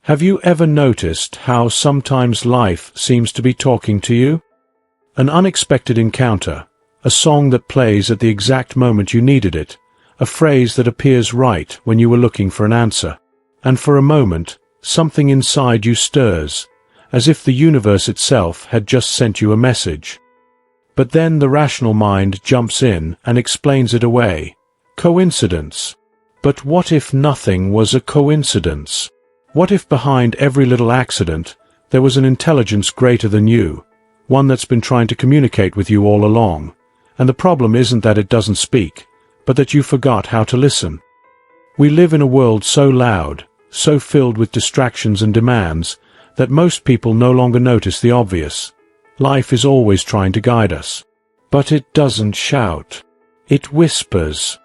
Have you ever noticed how sometimes life seems to be talking to you? An unexpected encounter, a song that plays at the exact moment you needed it, a phrase that appears right when you were looking for an answer. And for a moment, something inside you stirs, as if the universe itself had just sent you a message. But then the rational mind jumps in and explains it away. Coincidence. But what if nothing was a coincidence? What if behind every little accident there was an intelligence greater than you, one that's been trying to communicate with you all along, and the problem isn't that it doesn't speak, but that you forgot how to listen? We live in a world so loud, so filled with distractions and demands, that most people no longer notice the obvious. Life is always trying to guide us. But it doesn't shout. It whispers.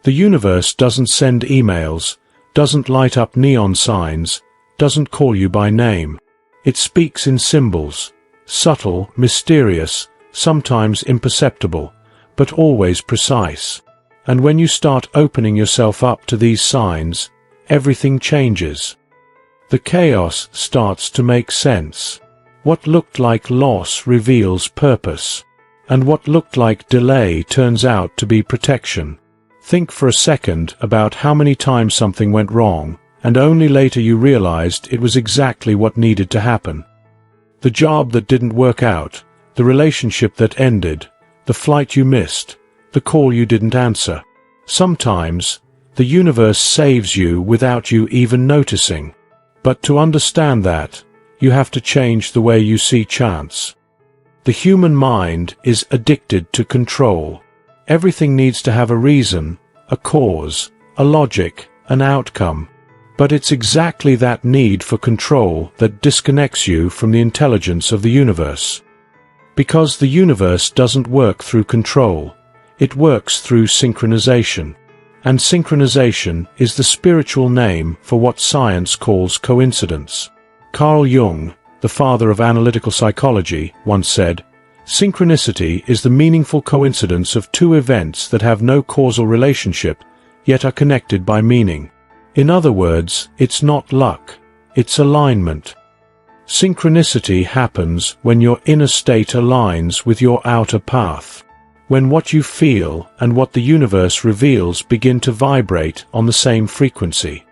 The universe doesn't send emails, doesn't light up neon signs, doesn't call you by name. It speaks in symbols, subtle, mysterious, sometimes imperceptible, but always precise. And when you start opening yourself up to these signs, everything changes. The chaos starts to make sense. What looked like loss reveals purpose, and what looked like delay turns out to be protection. Think for a second about how many times something went wrong, and only later you realized it was exactly what needed to happen. The job that didn't work out, the relationship that ended, the flight you missed, the call you didn't answer. Sometimes, the universe saves you without you even noticing. But to understand that, you have to change the way you see chance. The human mind is addicted to control. Everything needs to have a reason, a cause, a logic, an outcome. But it's exactly that need for control that disconnects you from the intelligence of the universe. Because the universe doesn't work through control, it works through synchronization. And synchronization is the spiritual name for what science calls coincidence. Carl Jung, the father of analytical psychology, once said, "Synchronicity is the meaningful coincidence of two events that have no causal relationship, yet are connected by meaning." In other words, it's not luck, it's alignment. Synchronicity happens when your inner state aligns with your outer path. When what you feel and what the universe reveals begin to vibrate on the same frequency.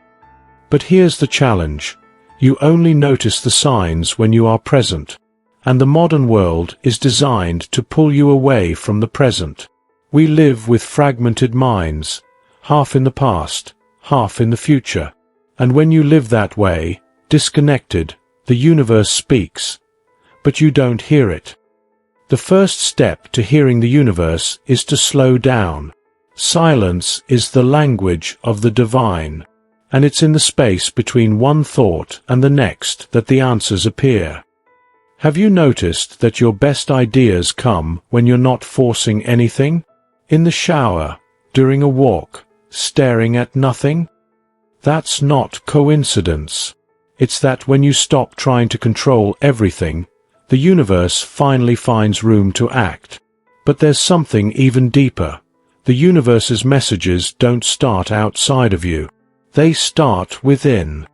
But here's the challenge. You only notice the signs when you are present. And the modern world is designed to pull you away from the present. We live with fragmented minds, half in the past, half in the future. And when you live that way, disconnected, the universe speaks, but you don't hear it. The first step to hearing the universe is to slow down. Silence is the language of the divine, and it's in the space between one thought and the next that the answers appear. Have you noticed that your best ideas come when you're not forcing anything? In the shower, during a walk, staring at nothing? That's not coincidence. It's that when you stop trying to control everything, the universe finally finds room to act. But there's something even deeper. The universe's messages don't start outside of you. They start within.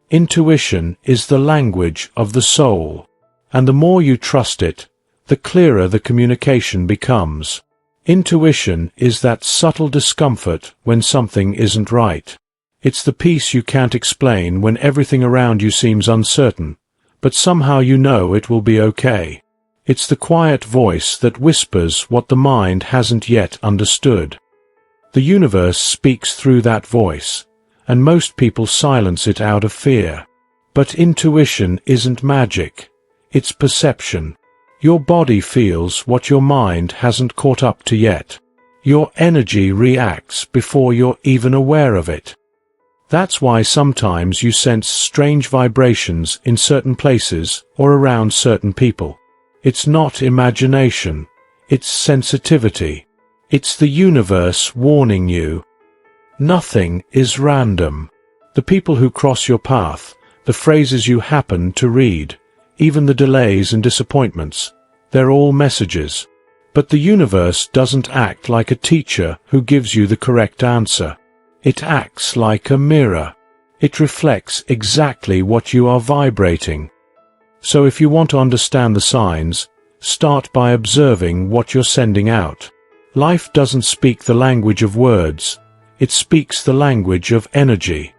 Intuition is the language of the soul. And the more you trust it, the clearer the communication becomes. Intuition is that subtle discomfort when something isn't right. It's the peace you can't explain when everything around you seems uncertain, but somehow you know it will be okay. It's the quiet voice that whispers what the mind hasn't yet understood. The universe speaks through that voice, and most people silence it out of fear. But intuition isn't magic. It's perception. Your body feels what your mind hasn't caught up to yet. Your energy reacts before you're even aware of it. That's why sometimes you sense strange vibrations in certain places or around certain people. It's not imagination. It's sensitivity. It's the universe warning you. Nothing is random. The people who cross your path, the phrases you happen to read, even the delays and disappointments, they're all messages. But the universe doesn't act like a teacher who gives you the correct answer. It acts like a mirror. It reflects exactly what you are vibrating. So if you want to understand the signs, start by observing what you're sending out. Life doesn't speak the language of words, it speaks the language of energy.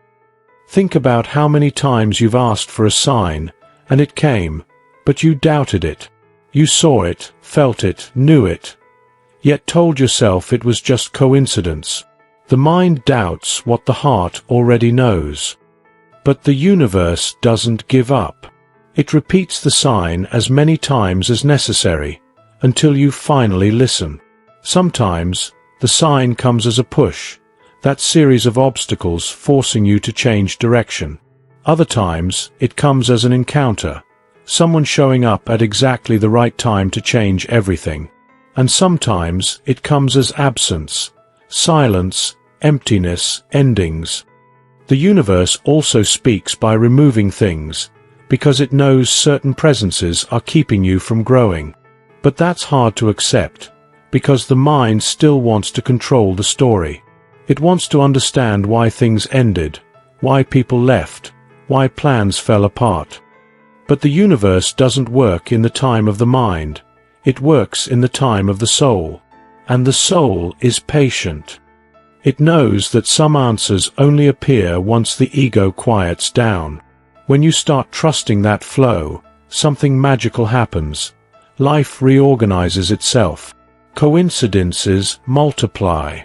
Think about how many times you've asked for a sign, and it came, but you doubted it. You saw it, felt it, knew it, yet told yourself it was just coincidence. The mind doubts what the heart already knows. But the universe doesn't give up. It repeats the sign as many times as necessary, until you finally listen. Sometimes, the sign comes as a push, that series of obstacles forcing you to change direction. Other times, it comes as an encounter, someone showing up at exactly the right time to change everything. And sometimes, it comes as absence, silence, emptiness, endings. The universe also speaks by removing things, because it knows certain presences are keeping you from growing. But that's hard to accept, because the mind still wants to control the story. It wants to understand why things ended, why people left, why plans fell apart. But the universe doesn't work in the time of the mind, it works in the time of the soul. And the soul is patient. It knows that some answers only appear once the ego quiets down. When you start trusting that flow, something magical happens. Life reorganizes itself. Coincidences multiply.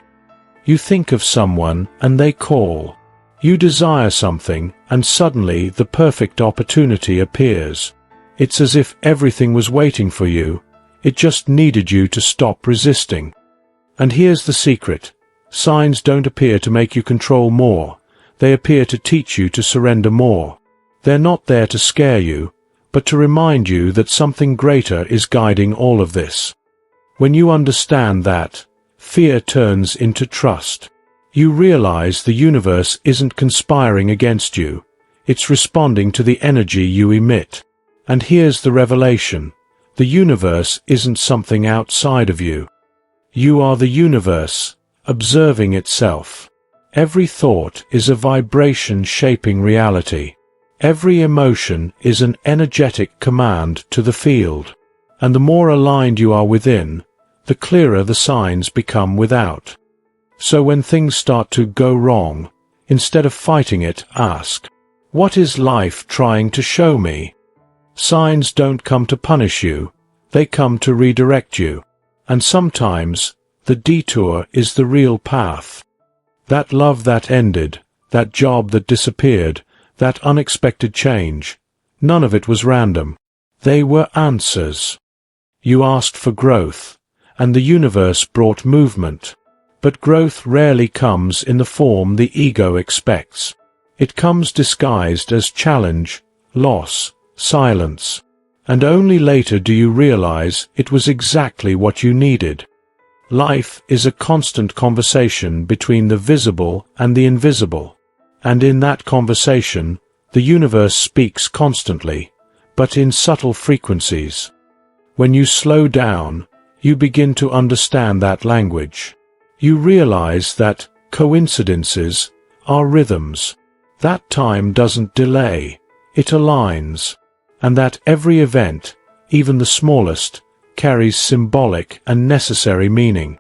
You think of someone and they call. You desire something and suddenly the perfect opportunity appears. It's as if everything was waiting for you. It just needed you to stop resisting. And here's the secret. Signs don't appear to make you control more. They appear to teach you to surrender more. They're not there to scare you, but to remind you that something greater is guiding all of this. When you understand that, fear turns into trust. You realize the universe isn't conspiring against you. It's responding to the energy you emit. And here's the revelation. The universe isn't something outside of you. You are the universe, observing itself. Every thought is a vibration shaping reality. Every emotion is an energetic command to the field. And the more aligned you are within, the clearer the signs become without. So when things start to go wrong, instead of fighting it, ask, what is life trying to show me? Signs don't come to punish you, they come to redirect you. And sometimes, the detour is the real path. That love that ended, that job that disappeared, that unexpected change, none of it was random. They were answers. You asked for growth, and the universe brought movement. But growth rarely comes in the form the ego expects. It comes disguised as challenge, loss, silence. And only later do you realize it was exactly what you needed. Life is a constant conversation between the visible and the invisible. And in that conversation, the universe speaks constantly, but in subtle frequencies. When you slow down, you begin to understand that language. You realize that coincidences are rhythms. That time doesn't delay, it aligns. And that every event, even the smallest, carries symbolic and necessary meaning.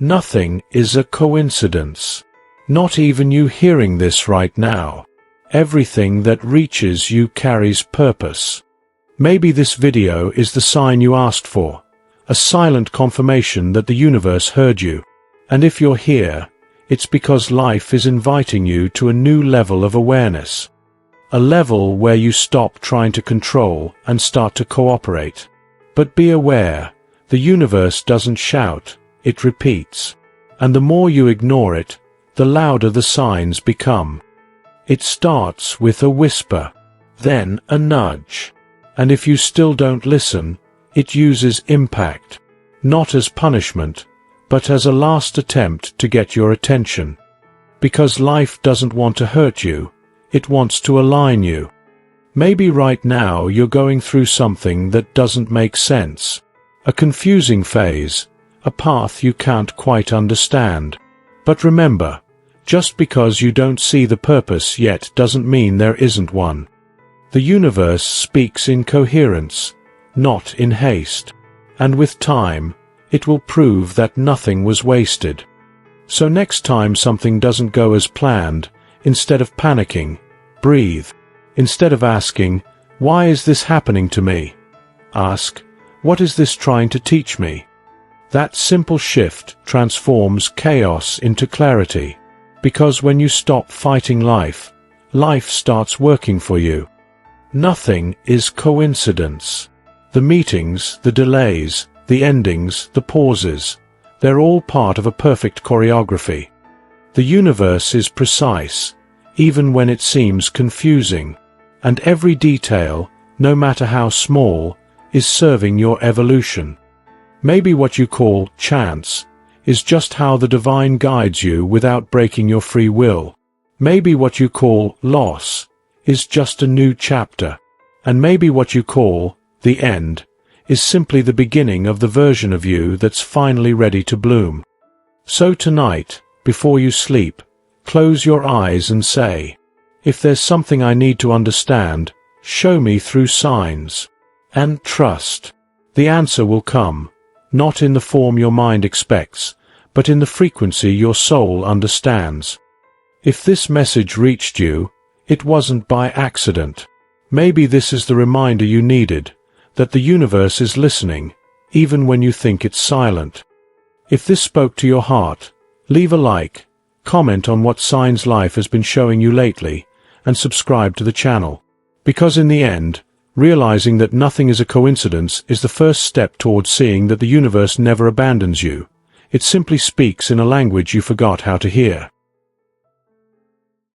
Nothing is a coincidence. Not even you hearing this right now. Everything that reaches you carries purpose. Maybe this video is the sign you asked for, a silent confirmation that the universe heard you. And if you're here, it's because life is inviting you to a new level of awareness. A level where you stop trying to control and start to cooperate. But be aware, the universe doesn't shout, it repeats. And the more you ignore it, the louder the signs become. It starts with a whisper, then a nudge. And if you still don't listen, it uses impact, not as punishment, but as a last attempt to get your attention. Because life doesn't want to hurt you, it wants to align you. Maybe right now you're going through something that doesn't make sense. A confusing phase, a path you can't quite understand. But remember, Just because you don't see the purpose yet doesn't mean there isn't one. The universe speaks in coherence, not in haste. And with time, it will prove that nothing was wasted. So next time something doesn't go as planned, instead of panicking, breathe. Instead of asking, "Why is this happening to me?" ask, "What is this trying to teach me?" That simple shift transforms chaos into clarity. Because when you stop fighting life, life starts working for you. Nothing is coincidence. The meetings, the delays, the endings, the pauses, they're all part of a perfect choreography. The universe is precise, even when it seems confusing, and every detail, no matter how small, is serving your evolution. Maybe what you call chance is just how the divine guides you without breaking your free will. Maybe what you call loss is just a new chapter, and maybe what you call the end is simply the beginning of the version of you that's finally ready to bloom. So tonight, before you sleep, close your eyes and say, "If there's something I need to understand, show me through signs." And trust. The answer will come, not in the form your mind expects, but in the frequency your soul understands. If this message reached you, it wasn't by accident. Maybe this is the reminder you needed, that the universe is listening, even when you think it's silent. If this spoke to your heart, leave a like, comment on what signs life has been showing you lately, and subscribe to the channel. Because in the end, realizing that nothing is a coincidence is the first step towards seeing that the universe never abandons you. It simply speaks in a language you forgot how to hear.